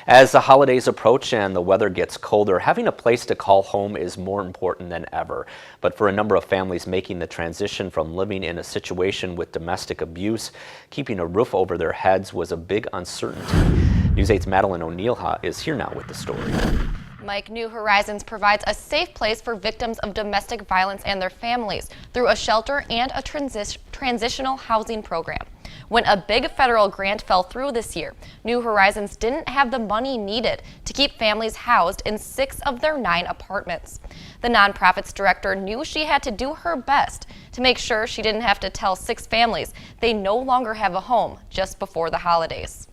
As the holidays approach and the weather gets colder, having a place to call home is more important than ever. But for a number of families making the transition from living in a situation with domestic abuse, keeping a roof over their heads was a big uncertainty. News 8's Madeline O'Neill is here now with the story. Mike, New Horizons provides a safe place for victims of domestic violence and their families through a shelter and a transitional housing program. When a big federal grant fell through this year, New Horizons didn't have the money needed to keep families housed in 6 of their 9 apartments. The nonprofit's director knew she had to do her best to make sure she didn't have to tell 6 families they no longer have a home just before the holidays.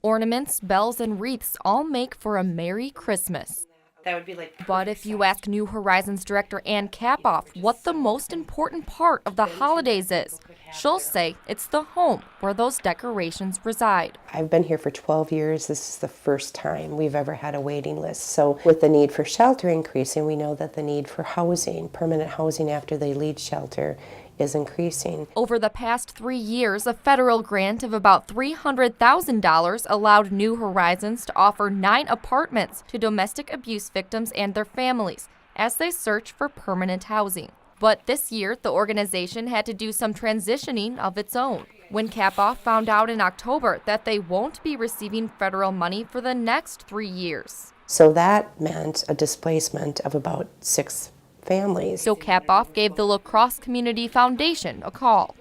Ornaments, bells, and wreaths all make for a Merry Christmas. That would be like. But if you ask New Horizons director Ann Kapoff what the most important part of the holidays is, she'll say it's the home where those decorations reside. I've been here for 12 years. This is the first time we've ever had a waiting list. So with the need for shelter increasing, we know that the need for housing, permanent housing after they leave shelter, is increasing. Over the past 3 years, a federal grant of about $300,000 allowed New Horizons to offer 9 apartments to domestic abuse victims and their families as they search for permanent housing. But this year, the organization had to do some transitioning of its own when Kapoff found out in October that they won't be receiving federal money for the next 3 years. So that meant a displacement of about 6 families. So Kapoff gave the La Crosse Community Foundation a call.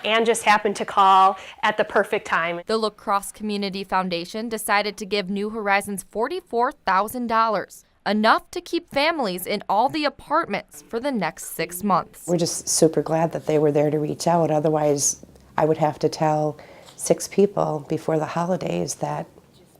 Ann just happened to call at the perfect time. The La Crosse Community Foundation decided to give New Horizons $44,000, enough to keep families in all the apartments for the next 6 months. We're just super glad that they were there to reach out. Otherwise, I would have to tell 6 people before the holidays that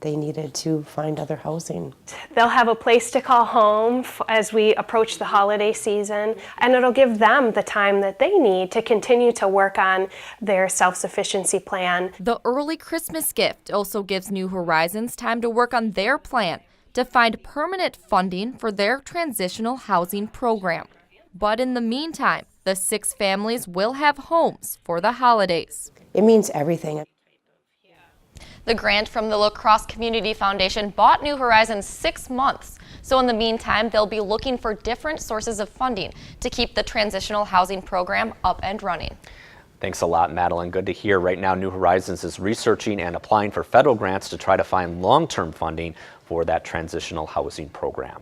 they needed to find other housing. They'll have a place to call home as we approach the holiday season, and it'll give them the time that they need to continue to work on their self-sufficiency plan. The early Christmas gift also gives New Horizons time to work on their plan to find permanent funding for their transitional housing program. But in the meantime, the 6 families will have homes for the holidays. It means everything. The grant from the La Crosse Community Foundation bought New Horizons 6 months. So in the meantime, they'll be looking for different sources of funding to keep the transitional housing program up and running. Thanks a lot, Madeline. Good to hear. Right now, New Horizons is researching and applying for federal grants to try to find long-term funding for that transitional housing program.